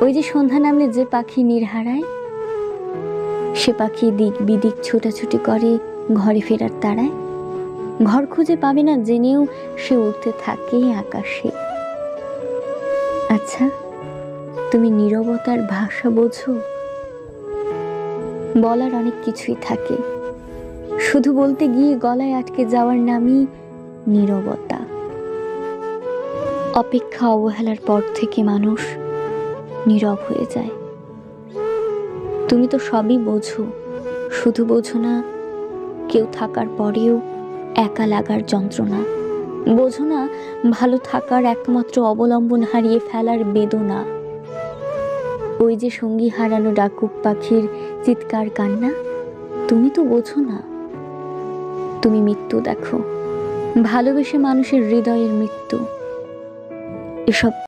ওই যে সন্ধ্যা নামলে যে পাখি নীড় হারায়, সে পাখি দিক বিদিক ছোটাছুটি করে ঘরে ফেরার তাড়ায়। ঘর খুঁজে পাবে না জেনেও সে উড়তে থাকে আকাশে। আচ্ছা, তুমি নীরবতার ভাষা বোঝো? বলার অনেক কিছুই থাকে, শুধু বলতে গিয়ে গলায় আটকে যাওয়ার নামই নীরবতা। অপেক্ষা অবহেলার পর থেকে মানুষ নীরব হয়ে যায়। তুমি তো সবই বোঝো, শুধু বোঝো না কেউ থাকার পরেও একা লাগার যন্ত্রণা। বোঝো না ভালো থাকার একমাত্র অবলম্বন হারিয়ে ফেলার বেদনা। ওই যে সঙ্গী হারানো ডাকুক পাখির চিৎকার কান্না, তুমি তো বোঝো না। তুমি মৃত্যু দেখো, ভালোবেসে মানুষের হৃদয়ের মৃত্যু। এসব